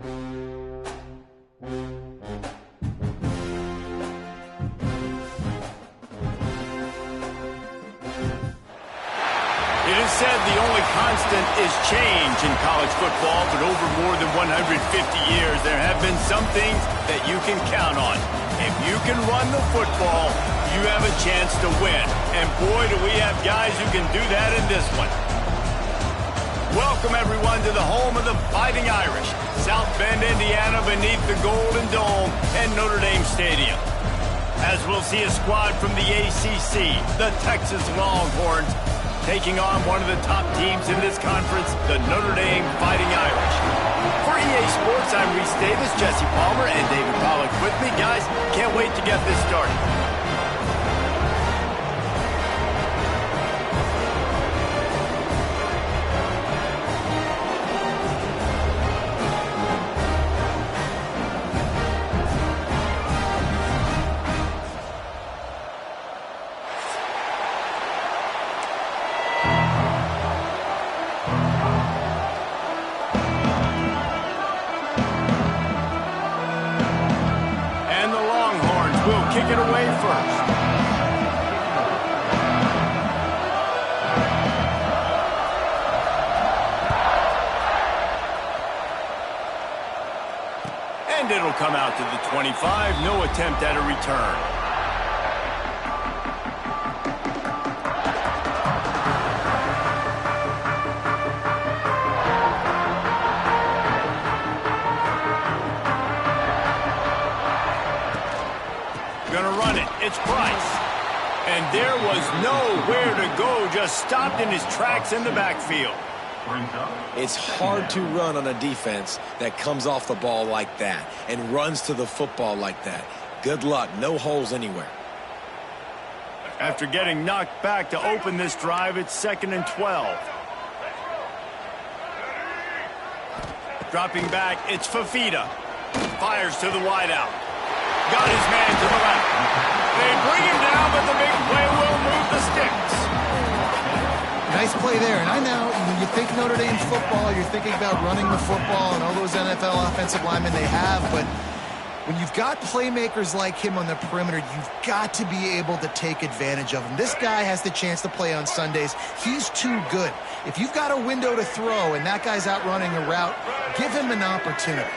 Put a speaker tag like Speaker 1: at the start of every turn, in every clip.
Speaker 1: It is said the only constant is change in college football, but over more than 150 years, there have been some things that you can count on. If you can run the football, you have a chance to win. And boy, do we have guys who can do that in this one. Welcome, everyone, to the home of the Fighting Irish, South Bend, Indiana, beneath the Golden Dome and Notre Dame Stadium. As we'll see a squad from the ACC, the Texas Longhorns, taking on one of the top teams in this conference, the Notre Dame Fighting Irish. For EA Sports, I'm Reese Davis, Jesse Palmer, and David Pollack with me. Guys, can't wait to get this started. Kick it away first. And it'll come out to the 25. No attempt at a return. Gonna run it. It's Price. And there was nowhere to go. Just stopped in his tracks in the backfield.
Speaker 2: It's hard to run on a defense that comes off the ball like that and runs to the football like that. Good luck. No holes anywhere.
Speaker 1: After getting knocked back to open this drive, it's 2nd and 12. Dropping back, it's Fafita. Fires to the wideout. Got his man to the left. They bring him down, but the big play will move the sticks.
Speaker 3: Nice play there. And I know when you think Notre Dame football, you're thinking about running the football and all those NFL offensive linemen they have. But when you've got playmakers like him on the perimeter, you've got to be able to take advantage of him. This guy has the chance to play on Sundays. He's too good. If you've got a window to throw and that guy's out running a route, give him an opportunity.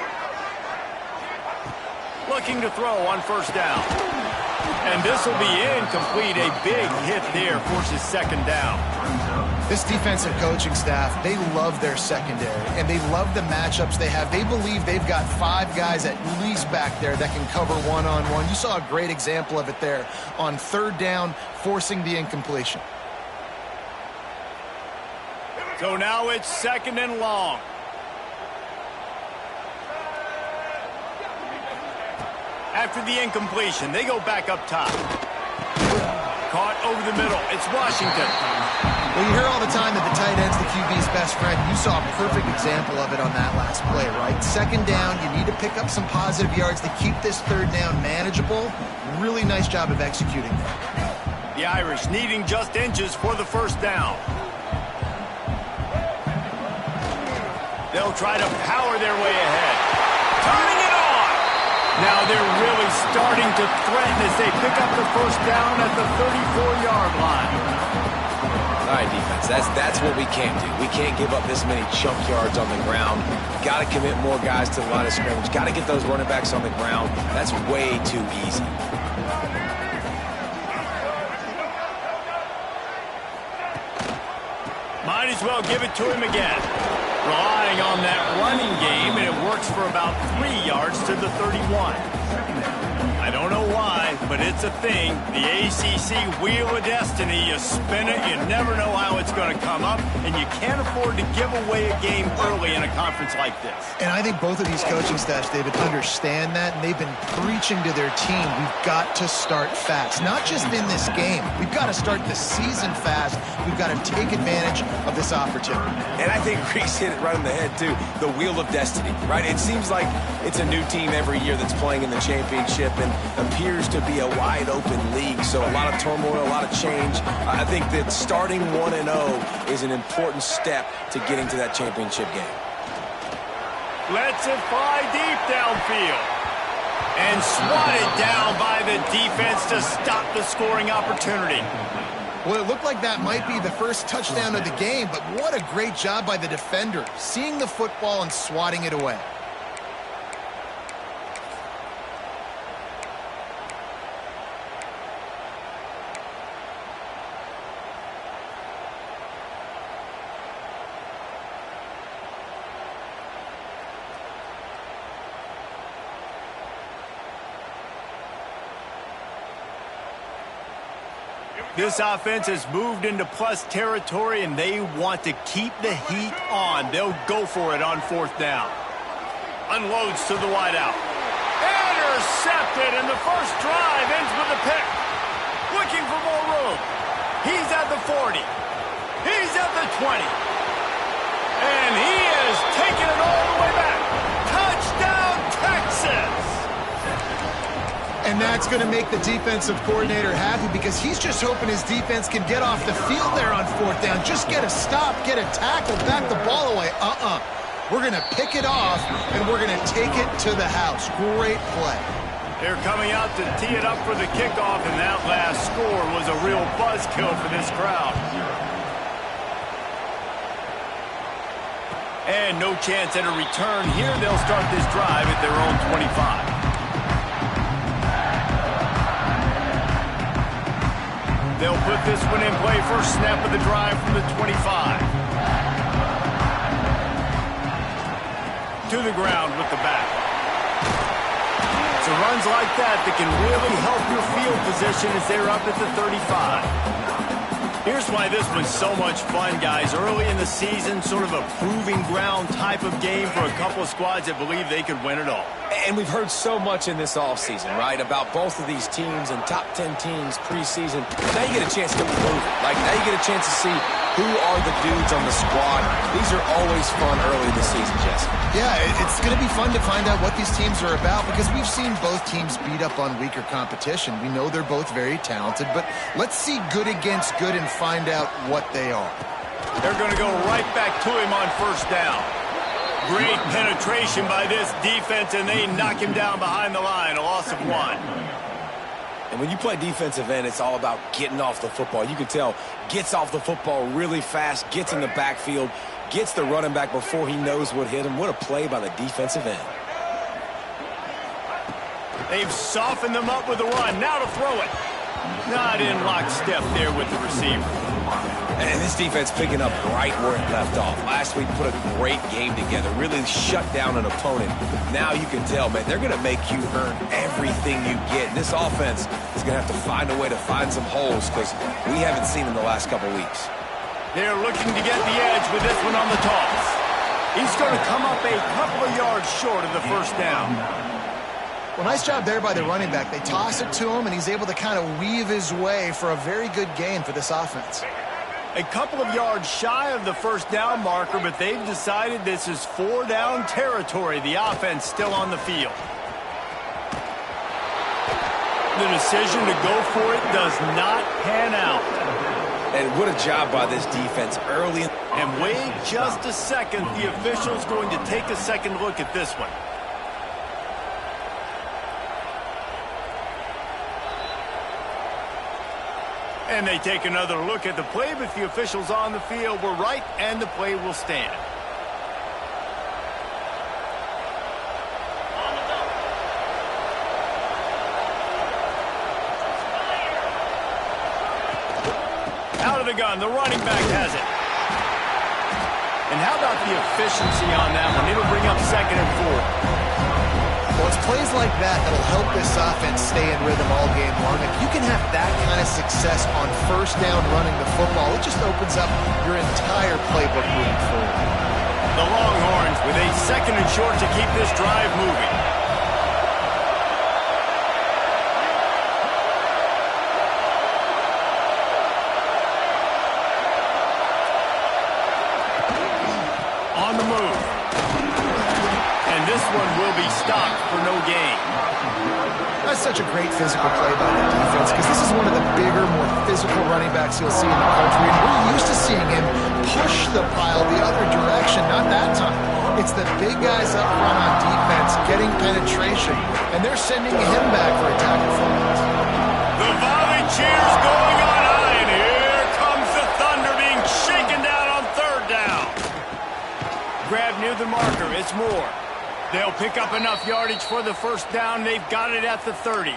Speaker 1: Looking to throw on first down. And this will be incomplete. A big hit there forces 2nd down.
Speaker 3: This defensive coaching staff, they love their secondary, and they love the matchups they have. They believe they've got 5 guys at least back there that can cover one-on-one. You saw a great example of it there on 3rd down, forcing the incompletion.
Speaker 1: So now it's 2nd and long. After the incompletion, they go back up top. Caught over the middle. It's Washington.
Speaker 3: Well, you hear all the time that the tight end's the QB's best friend. You saw a perfect example of it on that last play, right? 2nd down, you need to pick up some positive yards to keep this 3rd down manageable. Really nice job of executing that.
Speaker 1: The Irish needing just inches for the 1st down. They'll try to power their way ahead. Turning it on! Now they're really starting to threaten as they pick up the 1st down at the 34-yard line.
Speaker 2: All right, defense, that's what we can't do. We can't give up this many chunk yards on the ground. Got to commit more guys to the line of scrimmage. Got to get those running backs on the ground. That's way too easy.
Speaker 1: Might as well give it to him again. Relying on that running game, and it works for about 3 yards to the 31. I don't know why, but it's a thing. The ACC Wheel of Destiny, you spin it, you never know how it's going to come up, and you can't afford to give away a game early in a conference like this.
Speaker 3: And I think both of these coaching staffs, David, understand that, and they've been preaching to their team, we've got to start fast. Not just in this game. We've got to start the season fast. We've got to take advantage of this opportunity.
Speaker 2: And I think Reese hit it right on the head, too. The Wheel of Destiny, right? It seems like it's a new team every year that's playing in the championship and appears to be a wide-open league. So a lot of turmoil, a lot of change. I think that starting 1-0 is an important step to getting to that championship game.
Speaker 1: Lets it fly deep downfield. And swatted down by the defense to stop the scoring opportunity.
Speaker 3: Well, it looked like that might be the first touchdown of the game, but what a great job by the defender, seeing the football and swatting it away.
Speaker 1: This offense has moved into plus territory, and they want to keep the heat on. They'll go for it on fourth down. Unloads to the wideout. Intercepted, and the first drive ends with a pick. Looking for more room. He's at the 40. He's at the 20. And he is taking it all the way back. Touchdown, Texas!
Speaker 3: And that's going to make the defensive coordinator happy because he's just hoping his defense can get off the field there on fourth down. Just get a stop, get a tackle, back the ball away. We're going to pick it off, and we're going to take it to the house. Great play.
Speaker 1: They're coming out to tee it up for the kickoff, and that last score was a real buzzkill for this crowd. And no chance at a return here. They'll start this drive at their own 25. They'll put this one in play. First snap of the drive from the 25. To the ground with the back. It's runs like that can really help your field position as they're up at the 35. Here's why this was so much fun, guys. Early in the season, sort of a proving ground type of game for a couple of squads that believe they could win it all.
Speaker 2: And we've heard so much in this offseason, right, about both of these teams and top 10 teams preseason. Now you get a chance to prove it. Like, now you get a chance to see who are the dudes on the squad. These are always fun early in the season, Jesse.
Speaker 3: Yeah, it's going to be fun to find out what these teams are about because we've seen both teams beat up on weaker competition. We know they're both very talented, but let's see good against good and find out what they are.
Speaker 1: They're going to go right back to him on first down. Great penetration by this defense, and they knock him down behind the line, a loss of 1.
Speaker 2: And when you play defensive end, it's all about getting off the football. You can tell, gets off the football really fast, gets in the backfield, gets the running back before he knows what hit him. What a play by the defensive end.
Speaker 1: They've softened them up with the run. Now to throw it. Not in lockstep there with the receiver.
Speaker 2: And this defense picking up right where it left off. Last week put a great game together, really shut down an opponent. Now you can tell, man, they're going to make you earn everything you get. And this offense is going to have to find a way to find some holes because we haven't seen them the last couple weeks.
Speaker 1: They're looking to get the edge with this one on the toss. He's going to come up a couple of yards short of the first down.
Speaker 3: Well, nice job there by the running back. They toss it to him, and he's able to kind of weave his way for a very good gain for this offense.
Speaker 1: A couple of yards shy of the first down marker, but they've decided this is 4-down territory. The offense still on the field. The decision to go for it does not pan out.
Speaker 2: And what a job by this defense early.
Speaker 1: And wait just a second. The official's going to take a second look at this one. And they take another look at the play, but the officials on the field were right, and the play will stand. Out of the gun, the running back has it. And how about the efficiency on that one? It'll bring up 2nd and 4.
Speaker 3: Well, it's plays like that that'll help this offense stay in rhythm all game long. If you can have that kind of success on first down running the football, it just opens up your entire playbook moving forward.
Speaker 1: The Longhorns with a 2nd and short to keep this drive moving. On the move. And this one will be stopped for no gain.
Speaker 3: That's such a great physical play by the defense because this is one of the bigger, more physical running backs you'll see in the country. And we're used to seeing him push the pile the other direction, not that time. It's the big guys up front on defense getting penetration, and they're sending him back for a tackle for loss.
Speaker 1: The volley cheers going on high, and here comes the Thunder being shaken down on third down. Grab near the marker. It's Moore. They'll pick up enough yardage for the first down. They've got it at the 30.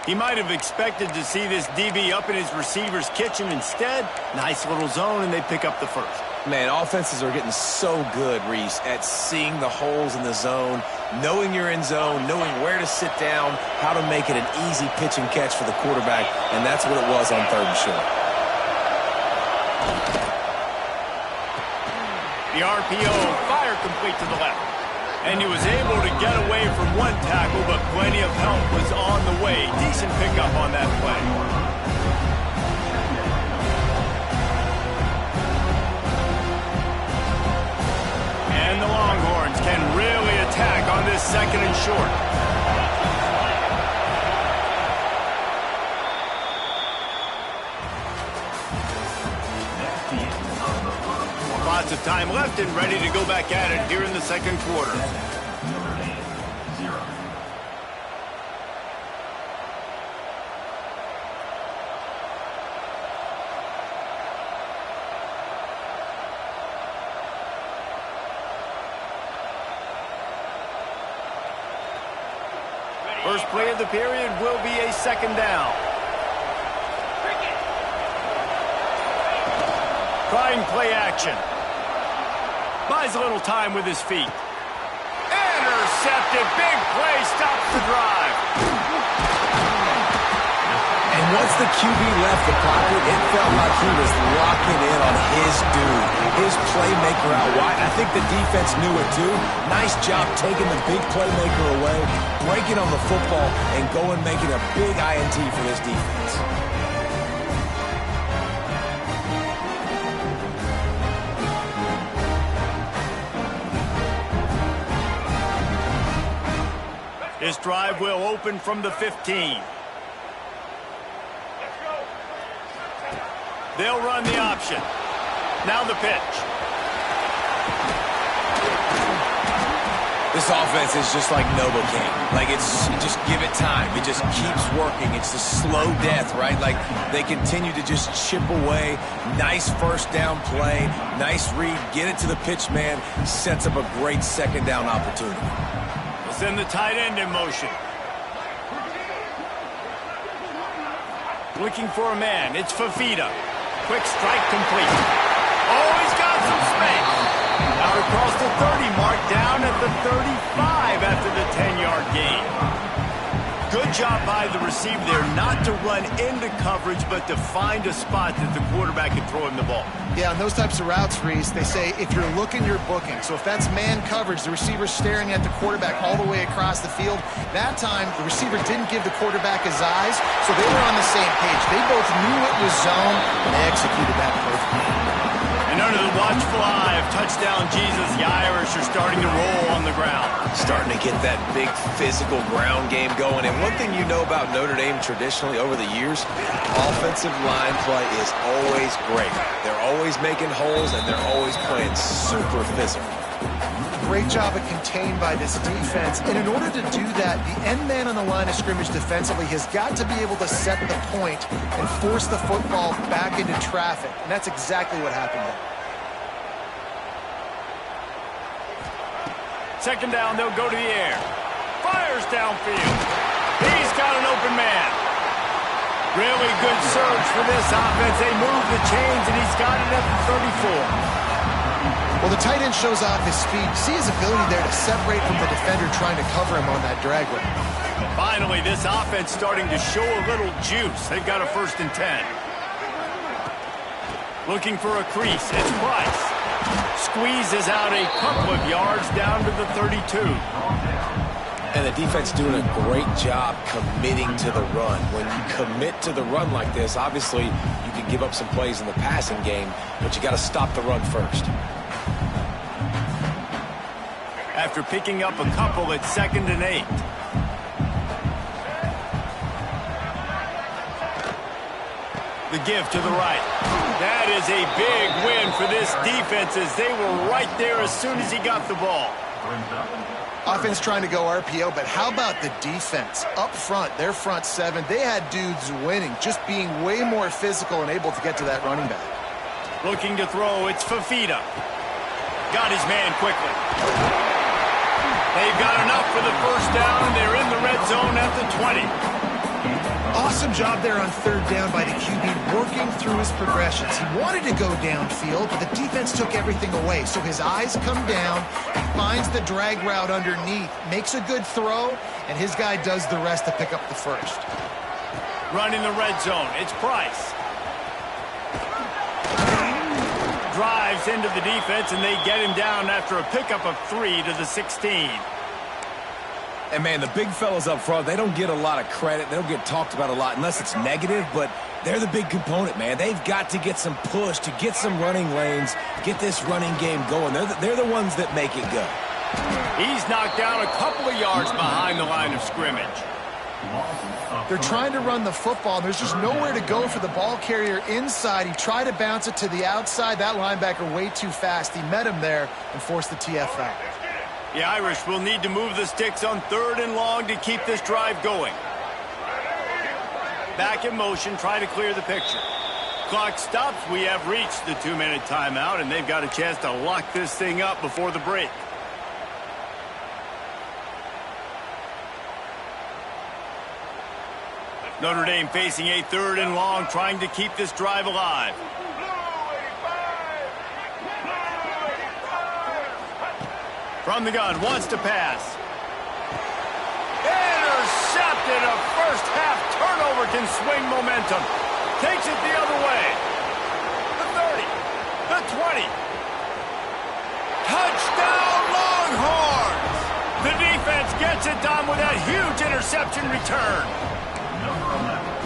Speaker 1: He might have expected to see this DB up in his receiver's kitchen. Instead, nice little zone, and they pick up the first.
Speaker 2: Man, offenses are getting so good, Reese, at seeing the holes in the zone, knowing you're in zone, knowing where to sit down, how to make it an easy pitch and catch for the quarterback, and that's what it was on third and short.
Speaker 1: The RPO, fire complete to the left. And he was able to get away from one tackle, but plenty of help was on the way. Decent pickup on that play. And the Longhorns can really attack on this second and short. Lots of time left and ready to go back at it here in the second quarter. First play of the period will be a second down. Trying play action. Buys a little time with his feet. Intercepted. Big play. Stops the drive.
Speaker 2: And once the QB left the pocket, it felt like he was locking in on his dude, his playmaker out wide. I think the defense knew it too. Nice job taking the big playmaker away, breaking on the football, and going making a big INT for this defense.
Speaker 1: This drive will open from the 15. They'll run the option. Now the pitch.
Speaker 2: This offense is just like Novocaine. Like you just give it time. It just keeps working. It's the slow death, right? Like they continue to just chip away. Nice first down play. Nice read. Get it to the pitch man. Sets up a great second down opportunity.
Speaker 1: Send the tight end in motion. Looking for a man. It's Fafita. Quick strike complete. Oh, he's got some space. Out across the 30 mark, down at the 35 after the 10-yard gain. Good job by the receiver there not to run into coverage, but to find a spot that the quarterback can throw him the ball.
Speaker 3: Yeah, on those types of routes, Reese, they say if you're looking, you're booking. So if that's man coverage, the receiver's staring at the quarterback all the way across the field. That time, the receiver didn't give the quarterback his eyes, so they were on the same page. They both knew it was zone, and they executed that perfectly.
Speaker 1: And under the watchful eye of touchdown Jesus, the Irish are starting to roll on the ground.
Speaker 2: Starting to get that big physical ground game going. And one thing you know about Notre Dame traditionally over the years, offensive line play is always great. They're always making holes, and they're always playing super physical.
Speaker 3: Great job of contained by this defense. And in order to do that, the end man on the line of scrimmage defensively has got to be able to set the point and force the football back into traffic. And that's exactly what happened there.
Speaker 1: Second down, they'll go to the air. Fires downfield. He's got an open man. Really good surge for this offense. They move the chains, and he's got it at the 34.
Speaker 3: Well, the tight end shows off his speed. See his ability there to separate from the defender trying to cover him on that drag route.
Speaker 1: Finally, this offense starting to show a little juice. They've got a 1st and 10. Looking for a crease. It's Price. Squeezes out a couple of yards down to the 32.
Speaker 2: And the defense doing a great job committing to the run. When you commit to the run like this, obviously you can give up some plays in the passing game, but you got to stop the run first.
Speaker 1: After picking up a couple at 2nd and 8. The give to the right. That is a big win for this defense as they were right there as soon as he got the ball.
Speaker 3: Offense trying to go RPO, but how about the defense? Up front, their front seven, they had dudes winning, just being way more physical and able to get to that running back.
Speaker 1: Looking to throw, it's Fafita. Got his man quickly. They've got enough for the first down, and they're in the red zone at the 20.
Speaker 3: Awesome job there on third down by the QB, working through his progressions. He wanted to go downfield, but the defense took everything away. So his eyes come down, he finds the drag route underneath, makes a good throw, and his guy does the rest to pick up the first.
Speaker 1: Running the red zone, it's Price. Drives into the defense, and they get him down after a pickup of 3 to the 16.
Speaker 2: And, man, the big fellas up front, they don't get a lot of credit. They don't get talked about a lot unless it's negative, but they're the big component, man. They've got to get some push, to get some running lanes, get this running game going. They're the ones that make it go.
Speaker 1: He's knocked down a couple of yards behind the line of scrimmage.
Speaker 3: They're trying to run the football. There's just nowhere to go for the ball carrier inside. He tried to bounce it to the outside. That linebacker way too fast. He met him there and forced the TF out.
Speaker 1: The Irish will need to move the sticks on 3rd and long to keep this drive going. Back in motion, try to clear the picture. Clock stops. We have reached the 2-minute timeout, and they've got a chance to lock this thing up before the break. Notre Dame facing a 3rd and long, trying to keep this drive alive. From the gun, wants to pass. Intercepted. A first half turnover can swing momentum. Takes it the other way. The 30. The 20. Touchdown Longhorns. The defense gets it done with that huge interception return.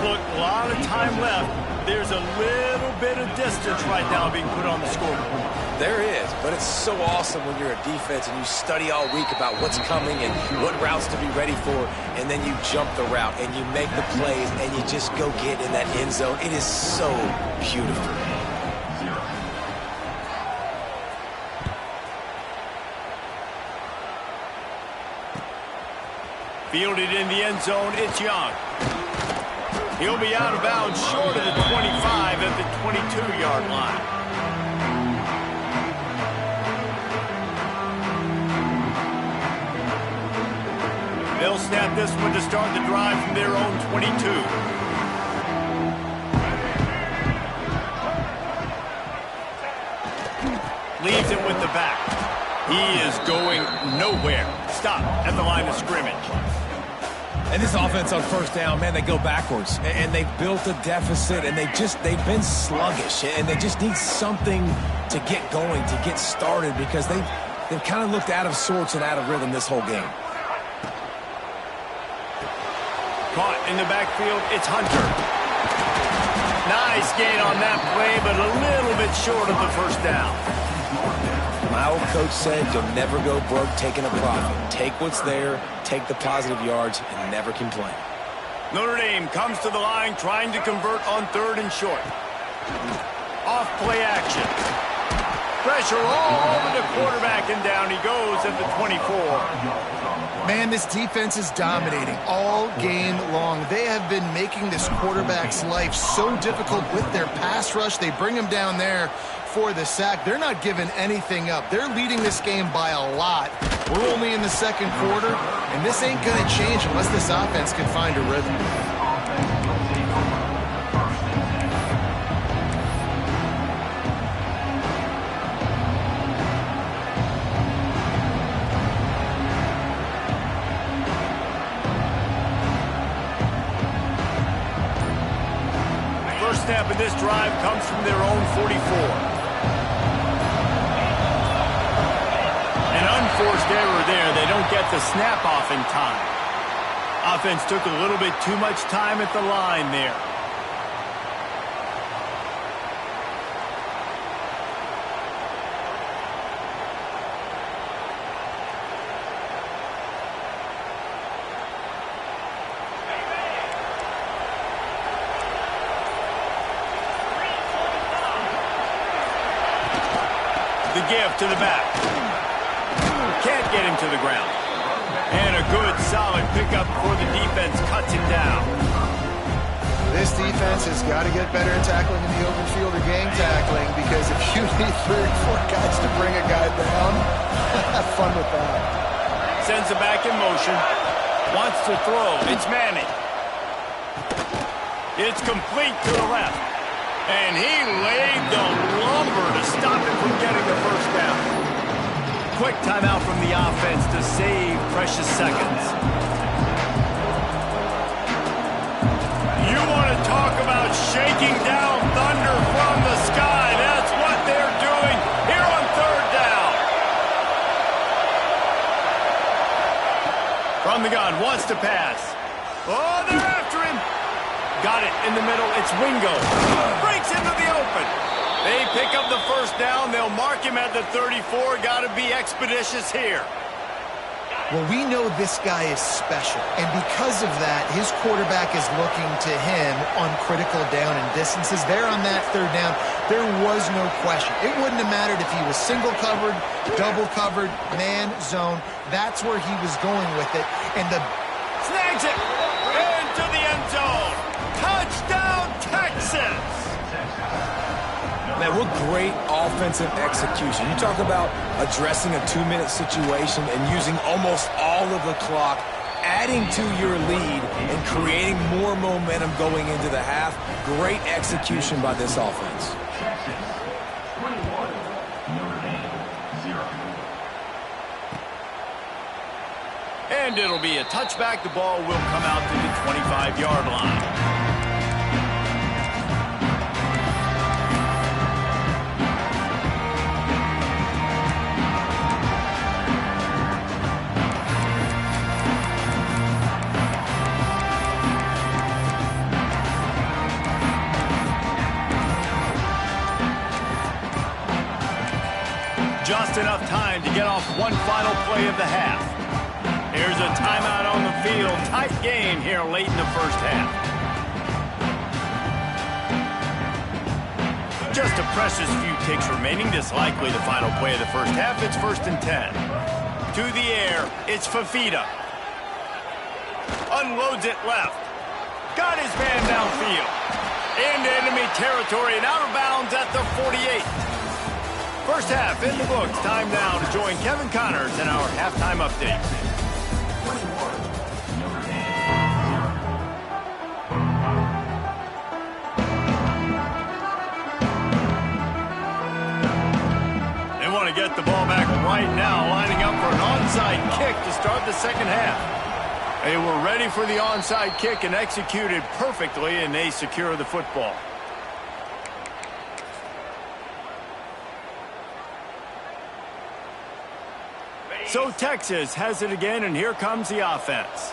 Speaker 1: Look, a lot of time left. There's a little bit of distance right now being put on the scoreboard.
Speaker 2: There is, but it's so awesome when you're a defense and you study all week about what's coming and what routes to be ready for, and then you jump the route and you make the plays and you just go get in that end zone. It is so beautiful.
Speaker 1: Fielded in the end zone, it's Young. He'll be out of bounds short of the 25 at the 22-yard line. They'll snap this one to start the drive from their own 22. Leaves it with the back. He is going nowhere. Stop at the line of scrimmage.
Speaker 2: And this offense on first down, man, they go backwards. And they've built a deficit, and they've been sluggish. And they just need something to get going, to get started, because they've kind of looked out of sorts and out of rhythm this whole game.
Speaker 1: Caught in the backfield, it's Hunter. Nice gain on that play, but a little bit short of the first down.
Speaker 2: My old coach said you'll never go broke taking a profit. Take what's there, take the positive yards, and never complain.
Speaker 1: Notre Dame comes to the line trying to convert on 3rd and short. Off play action. Pressure all over the quarterback, and down he goes at the 24.
Speaker 3: Man, this defense is dominating all game long. They have been making this quarterback's life so difficult with their pass rush. They bring him down there for the sack. They're not giving anything up. They're leading this game by a lot. We're only in the second quarter, and this ain't going to change unless this offense can find a rhythm.
Speaker 1: First snap of this drive comes from their own 44. An unforced error there. They don't get the snap off in time. Offense took a little bit too much time at the line there. The give to the back. Can't get him to the ground. And a good, solid pickup before the defense cuts him down.
Speaker 3: This defense has got to get better at tackling in the open field or gang tackling, because if you need 3 or 4 guys to bring a guy down, have fun with that.
Speaker 1: Sends it back in motion. Wants to throw. It's Manning. It's complete to the left. And he laid the lumber to stop him from getting the first down. Quick timeout from the offense to save precious seconds. You want to talk about shaking down thunder from the sky. That's what they're doing here on 3rd down. From the gun, wants to pass. Oh, they're after him. Got it in the middle. It's Wingo. Breaks into the open. They pick up the first down. They'll mark him at the 34. Got to be expeditious here.
Speaker 3: Well, we know this guy is special, and because of that, his quarterback is looking to him on critical down and distances. There on that 3rd down, there was no question. It wouldn't have mattered if he was single covered, double covered, man, zone. That's where he was going with it, and the
Speaker 1: snags it into the end zone. Touchdown, Texas!
Speaker 2: Man, what great offensive execution. You talk about addressing a 2-minute situation and using almost all of the clock, adding to your lead and creating more momentum going into the half. Great execution by this offense.
Speaker 1: And it'll be a touchback. The ball will come out to the 25-yard line. Just enough time to get off one final play of the half. Here's a timeout on the field. Tight game here late in the first half. Just a precious few ticks remaining. This likely the final play of the first half. It's 1st and 10. To the air. It's Fafita. Unloads it left. Got his man downfield. Into enemy territory and out of bounds at the 48. First half in the books. Time now to join Kevin Connors in our halftime update. They want to get the ball back right now, lining up for an onside kick to start the second half. They were ready for the onside kick and executed perfectly, and they secure the football. So Texas has it again, and here comes the offense.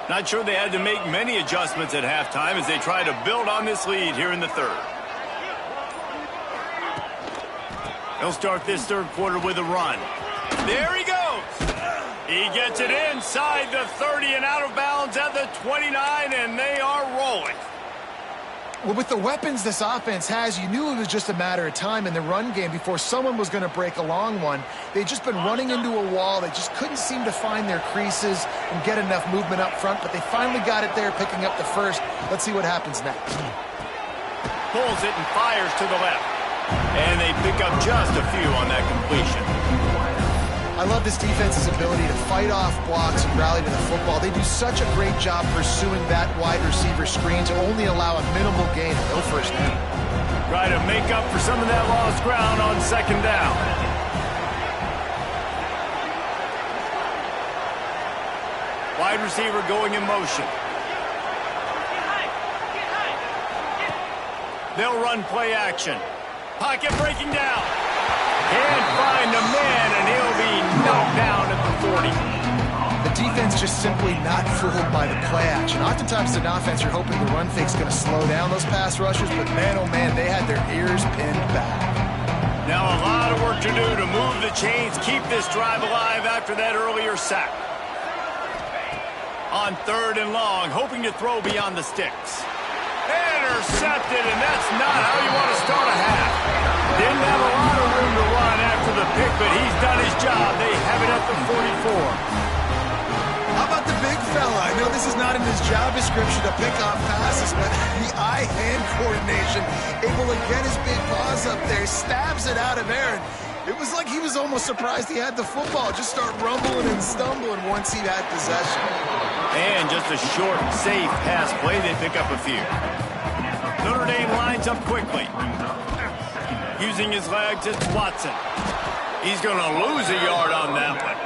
Speaker 1: Not sure they had to make many adjustments at halftime as they try to build on this lead here in the 3rd. They'll start this 3rd quarter with a run. There he goes. He gets it inside the 30 and out of bounds at the 29, and they are rolling.
Speaker 3: Well, with the weapons this offense has, you knew it was just a matter of time in the run game before someone was going to break a long one. They'd just been running into a wall. They just couldn't seem to find their creases and get enough movement up front, but they finally got it there, picking up the first. Let's see what happens next.
Speaker 1: Pulls it and fires to the left. And they pick up just a few on that completion.
Speaker 3: I love this defense's ability to fight off blocks and rally to the football. They do such a great job pursuing that wide receiver screen to only allow a minimal gain of no first down.
Speaker 1: Try to make up for some of that lost ground on 2nd down. Wide receiver going in motion. They'll run play action. Pocket breaking down. Can't find a man, and he'll be knocked down at the 40.
Speaker 3: The defense just simply not fooled by the play action. Oftentimes, as an offense, you're hoping the run fake's going to slow down those pass rushers, but man, oh man, they had their ears pinned back.
Speaker 1: Now a lot of work to do to move the chains, keep this drive alive after that earlier sack. On 3rd and long, hoping to throw beyond the sticks. Intercepted, and that's not how you want to start a half. Didn't have a lot of room to run after the pick, but he's done his job. They have it at the 44.
Speaker 3: How about the big fella? I know this is not in his job description to pick off passes, but the eye-hand coordination, able to get his big paws up there, stabs it out of Aaron. It was like he was almost surprised he had the football. Just start rumbling and stumbling once he had possession.
Speaker 1: And just a short, safe pass play, they pick up a few. Notre Dame lines up quickly. Using his legs, it's Watson. He's going to lose a yard on that one.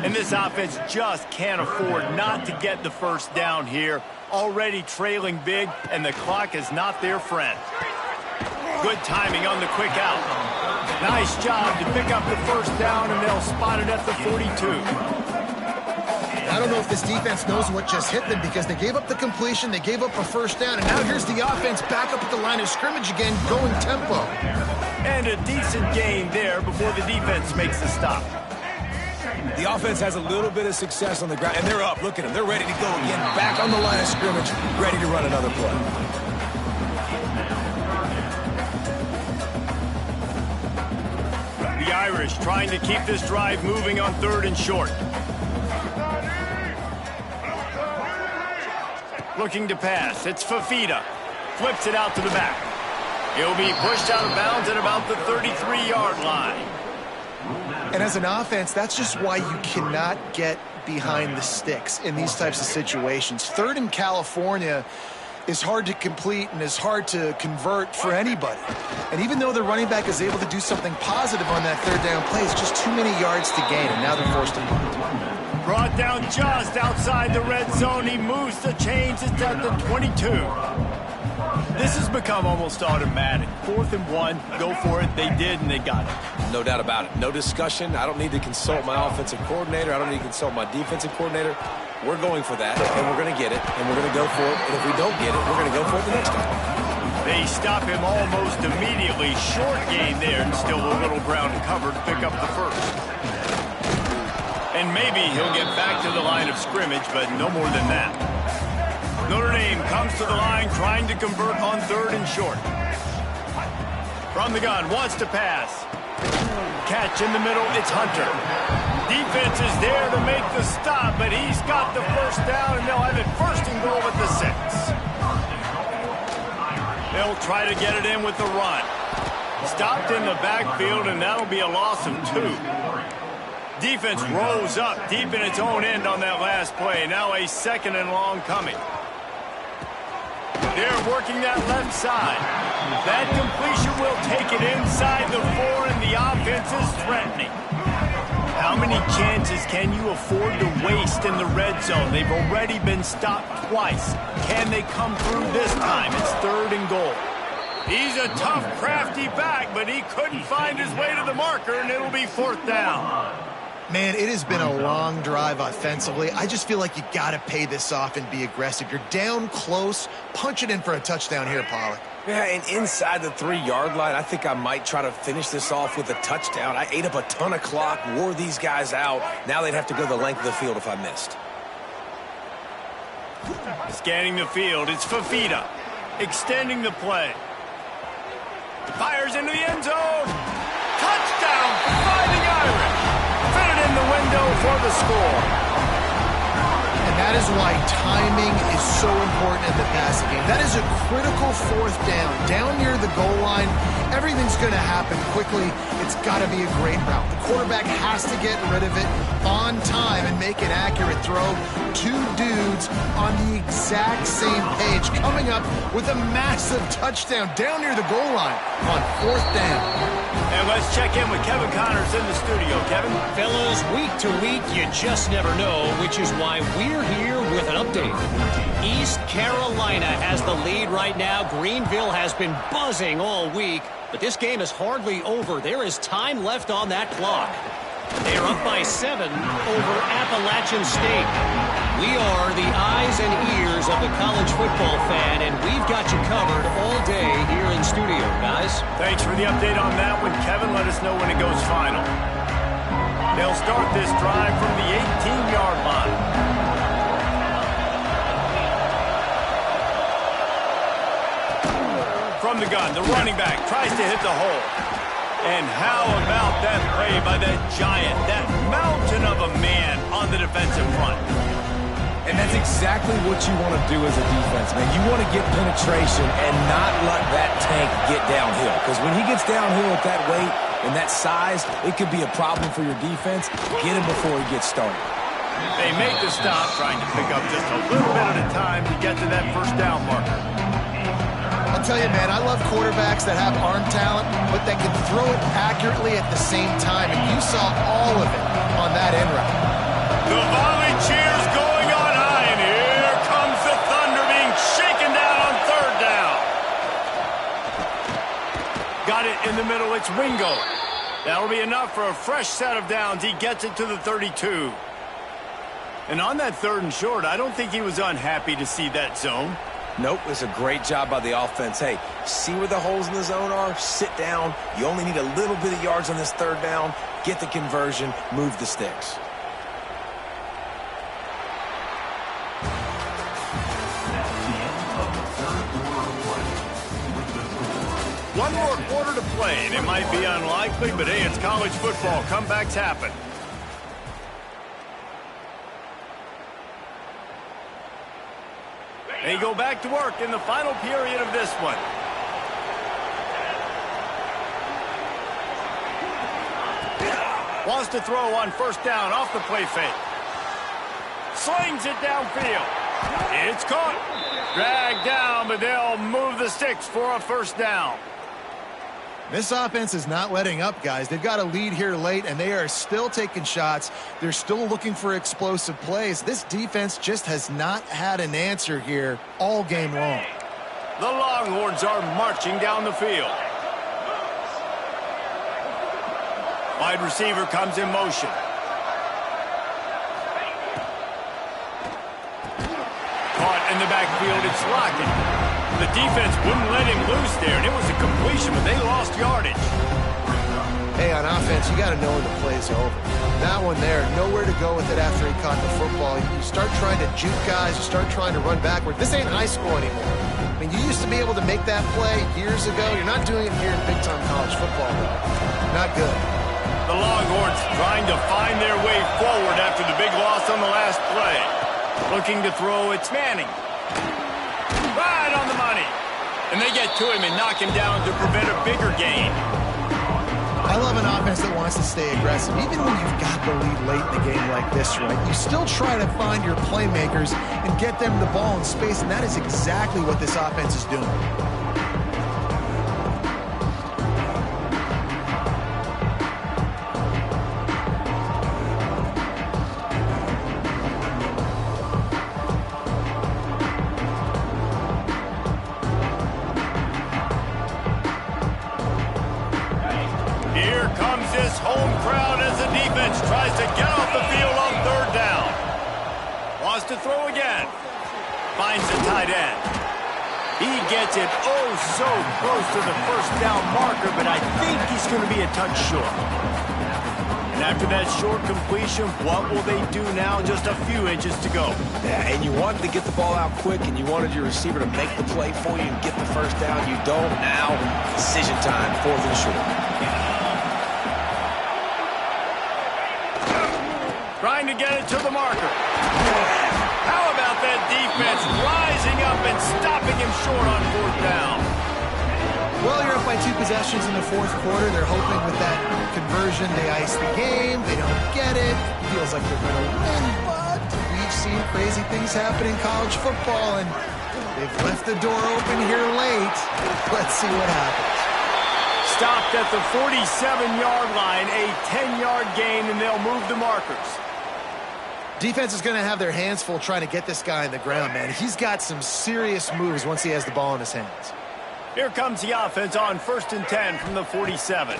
Speaker 1: And this offense just can't afford not to get the first down here. Already trailing big, and the clock is not their friend. Good timing on the quick out. Nice job to pick up the first down, and they'll spot it at the 42.
Speaker 3: I don't know if this defense knows what just hit them because they gave up the completion, they gave up a first down, and now here's the offense back up at the line of scrimmage again, going tempo.
Speaker 1: And a decent gain there before the defense makes the stop.
Speaker 2: The offense has a little bit of success on the ground, and they're up. Look at them. They're ready to go again. Back on the line of scrimmage, ready to run another play.
Speaker 1: The Irish trying to keep this drive moving on 3rd and short. Looking to pass. It's Fafita. Flips it out to the back. He'll be pushed out of bounds at about the 33-yard line.
Speaker 3: And as an offense, that's just why you cannot get behind the sticks in these types of situations. 3rd in California is hard to complete and is hard to convert for anybody. And even though the running back is able to do something positive on that 3rd down play, it's just too many yards to gain, and now they're forced to punt.
Speaker 1: Brought down just outside the red zone. He moves the chains. It's at the 22. This has become almost automatic. 4th and 1, go for it. They did, and they got it.
Speaker 2: No doubt about it. No discussion. I don't need to consult my offensive coordinator. I don't need to consult my defensive coordinator. We're going for that, and we're going to get it, and we're going to go for it. And if we don't get it, we're going to go for it the next time.
Speaker 1: They stop him almost immediately. Short gain there, and still a little ground to cover to pick up the first. And maybe he'll get back to the line of scrimmage, but no more than that. Notre Dame comes to the line trying to convert on 3rd and short. From the gun, wants to pass. Catch in the middle, it's Hunter. Defense is there to make the stop, but he's got the first down, and they'll have it 1st and goal at the 6. They'll try to get it in with the run. Stopped in the backfield, and that'll be a loss of 2. Defense rolls up deep in its own end on that last play. Now a 2nd and long coming. They're working that left side. That completion will take it inside the 4, and the offense is threatening. How many chances can you afford to waste in the red zone? They've already been stopped twice. Can they come through this time? It's 3rd and goal. He's a tough, crafty back, but he couldn't find his way to the marker, and it'll be 4th down.
Speaker 3: Man, it has been a long drive offensively. I just feel like you got to pay this off and be aggressive. You're down close. Punch it in for a touchdown here, Pollack.
Speaker 2: Yeah, and inside the 3-yard line, I think I might try to finish this off with a touchdown. I ate up a ton of clock, wore these guys out. Now they'd have to go the length of the field if I missed.
Speaker 1: Scanning the field, it's Fafita. Extending the play. Fires into the end zone. Touchdown, Fighting Irish. Fit it in the window for the score.
Speaker 3: And that is why timing is so important in the passing game. That is a critical 4th down. Down near the goal line, everything's going to happen quickly. It's got to be a great route. The quarterback has to get rid of it on time and make an accurate throw. 2 dudes on the exact same page, coming up with a massive touchdown down near the goal line on 4th down.
Speaker 1: And let's check in with Kevin Connors in the studio. Kevin?
Speaker 4: Fellas, week to week, you just never know, which is why we're here with an update. East Carolina has the lead right now. Greenville has been buzzing all week, but this game is hardly over. There is time left on that clock. They're up by 7 over Appalachian State. We are the eyes and ears of the college football fan, and we've got you covered all day here in studio, guys.
Speaker 1: Thanks for the update on that one, Kevin. Let us know when it goes final. They'll start this drive from the 18-yard line. From the gun, the running back tries to hit the hole. And how about that play by that giant, that mountain of a man on the defensive front?
Speaker 2: And that's exactly what you want to do as a defense, man. You want to get penetration and not let that tank get downhill. Because when he gets downhill at that weight and that size, it could be a problem for your defense. Get him before he gets started.
Speaker 1: They make the stop, trying to pick up just a little bit at a time to get to that first down marker.
Speaker 3: I'll tell you, man, I love quarterbacks that have arm talent, but that can throw it accurately at the same time. And you saw all of it on that end route.
Speaker 1: The volley cheers going on high, and here comes the Thunder being shaken down on third down. Got it in the middle. It's Wingo. That'll be enough for a fresh set of downs. He gets it to the 32. And on that 3rd and short, I don't think he was unhappy to see that zone.
Speaker 2: Nope, it's a great job by the offense. Hey, see where the holes in the zone are? Sit down. You only need a little bit of yards on this 3rd down. Get the conversion. Move the sticks.
Speaker 1: One more quarter to play, and it might be unlikely, but hey, it's college football. Comebacks happen. They go back to work in the final period of this one. Wants to throw on first down off the play fake. Slings it downfield. It's caught. Dragged down, but they'll move the sticks for a first down.
Speaker 3: This offense is not letting up, guys. They've got a lead here late, and they are still taking shots. They're still looking for explosive plays. This defense just has not had an answer here all game long.
Speaker 1: The Longhorns are marching down the field. Wide receiver comes in motion. Caught in the backfield, it's Lockett. The defense wouldn't let him loose there, and it was a completion, but they lost yardage.
Speaker 3: Hey, on offense, you got to know when the play's over. That one there, nowhere to go with it after he caught the football. You start trying to juke guys, you start trying to run backward. This ain't high school anymore. I mean, you used to be able to make that play years ago. You're not doing it here in big-time college football, though. Not good.
Speaker 1: The Longhorns trying to find their way forward after the big loss on the last play. Looking to throw, it's Manning. Right on the money. And they get to him and knock him down to prevent a bigger gain.
Speaker 3: I love an offense that wants to stay aggressive. Even when you've got the lead late in the game like this, right, you still try to find your playmakers and get them the ball in space, and that is exactly what this offense is doing.
Speaker 1: Home crowd as the defense tries to get off the field on third down. Wants to throw again. Finds the tight end. He gets it oh so close to the first down marker, but I think he's going to be a touch short. And after that short completion, what will they do now? Just a few inches to go.
Speaker 2: Yeah, and you wanted to get the ball out quick, and you wanted your receiver to make the play for you and get the first down. You don't. Now, decision time, 4th and short.
Speaker 1: Trying to get it to the marker. How about that defense rising up and stopping him short on 4th down?
Speaker 3: Well, you're up by 2 possessions in the 4th quarter. They're hoping with that conversion they ice the game. They don't get it. Feels like they're going to win, but we've seen crazy things happen in college football, and they've left the door open here late. Let's see what happens.
Speaker 1: Stopped at the 47-yard line, a 10-yard gain, and they'll move the markers.
Speaker 3: Defense is going to have their hands full trying to get this guy on the ground, man. He's got some serious moves once he has the ball in his hands.
Speaker 1: Here comes the offense on 1st and 10 from the 47.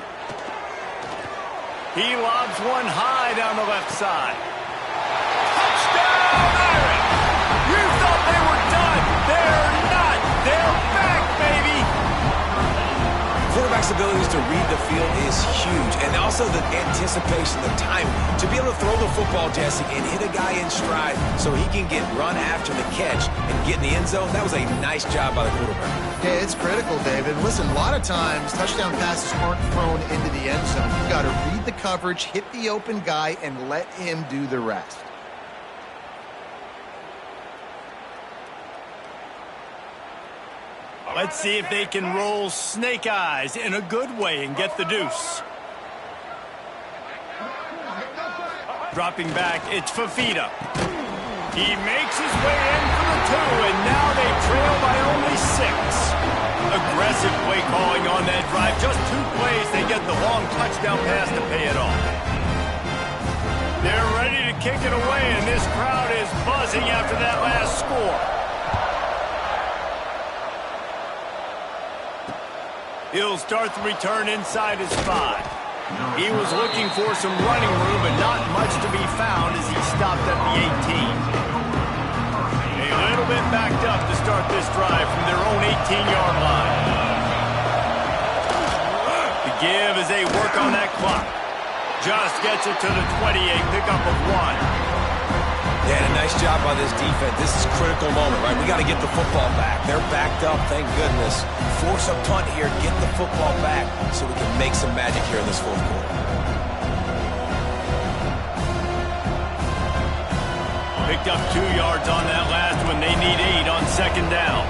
Speaker 1: He lobs one high down the left side. Touchdown, Irish! You thought they were done. They're not. They're back, baby.
Speaker 2: Quarterback quarterback's abilities to read the field is huge, and also the anticipation, the time to be able to throw the football, Jesse, and hit a guy in stride so he can get run after the catch and get in the end zone. That was a nice job by the quarterback.
Speaker 3: Yeah, it's critical, David. Listen, a lot of times touchdown passes aren't thrown into the end zone. You've got to read the coverage, hit the open guy, and let him do the rest.
Speaker 1: Let's see if they can roll snake eyes in a good way and get the deuce. Dropping back, it's Fafita. He makes his way in for the 2, and now they trail by only 6. Aggressive play calling on that drive. Just 2 plays, they get the long touchdown pass to pay it off. They're ready to kick it away, and this crowd is buzzing after that last score. He'll start the return inside his 5. He was looking for some running room, but not much to be found as he stopped at the 18. A little bit backed up to start this drive from their own 18-yard line. The give as they work on that clock. Just gets it to the 28, pickup of 1.
Speaker 2: Yeah, and a nice job by this defense. This is a critical moment, right? We got to get the football back. They're backed up, thank goodness. Force a punt here, get the football back so we can make some magic here in this fourth quarter.
Speaker 1: Picked up 2 yards on that last one. They need 8 on second down.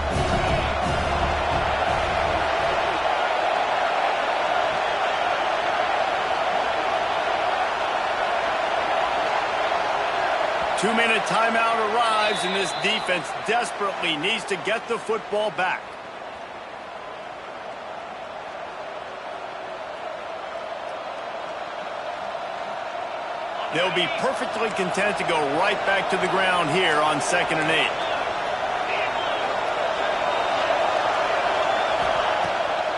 Speaker 1: Two-minute timeout arrives, and this defense desperately needs to get the football back. They'll be perfectly content to go right back to the ground here on 2nd and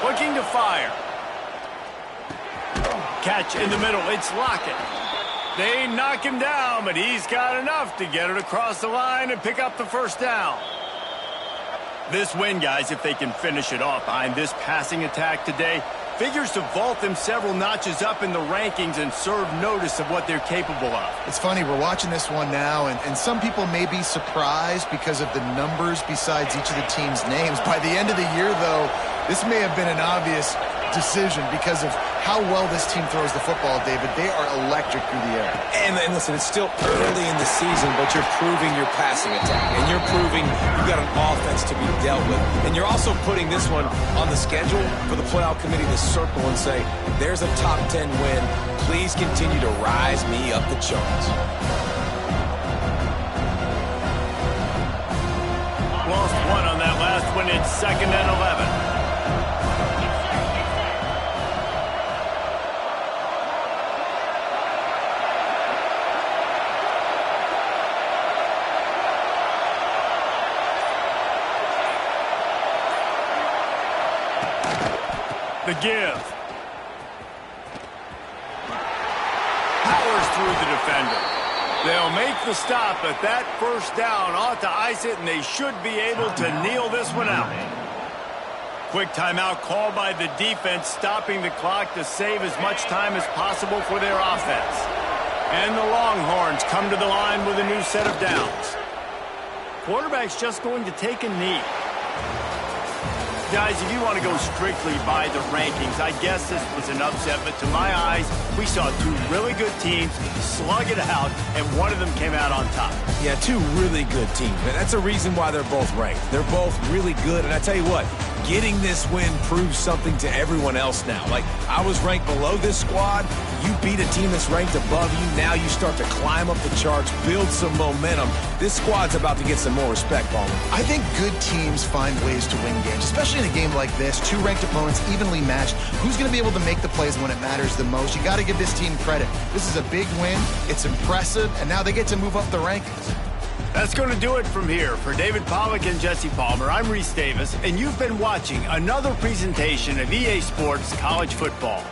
Speaker 1: 8. Looking to fire. Catch in the middle. It's Lockett. They knock him down, but he's got enough to get it across the line and pick up the first down. This win, guys, if they can finish it off behind this passing attack today, figures to vault them several notches up in the rankings and serve notice of what they're capable of.
Speaker 3: It's funny, we're watching this one now, and some people may be surprised because of the numbers besides each of the team's names. By the end of the year, though, this may have been an obvious decision because of how well this team throws the football, David. They are electric through the air.
Speaker 2: And listen, it's still early in the season, but you're proving your passing attack, and you're proving you've got an offense to be dealt with. And you're also putting this one on the schedule for the playoff committee to circle and say, there's a top 10 win. Please continue to rise me up the charts.
Speaker 1: Lost 1 on that last one. It's 2nd and 11. The give. Powers through the defender. They'll make the stop, but that first down ought to ice it, and they should be able to kneel this one out. Quick timeout called by the defense, stopping the clock to save as much time as possible for their offense. And the Longhorns come to the line with a new set of downs. Quarterback's just going to take a knee. Guys, if you want to go strictly by the rankings, I guess this was an upset, but to my eyes, we saw 2 really good teams slug it out, and one of them came out on top.
Speaker 2: Yeah, 2 really good teams, and that's a reason why they're both ranked. They're both really good, and I tell you what, getting this win proves something to everyone else now. Like, I was ranked below this squad. You beat a team that's ranked above you. Now you start to climb up the charts, build some momentum. This squad's about to get some more respect, Palmer.
Speaker 3: I think good teams find ways to win games, especially in a game like this. 2 ranked opponents, evenly matched. Who's going to be able to make the plays when it matters the most? You got to give this team credit. This is a big win. It's impressive, and now they get to move up the rankings.
Speaker 1: That's going to do it from here. For David Pollack and Jesse Palmer, I'm Reese Davis, and you've been watching another presentation of EA Sports College Football.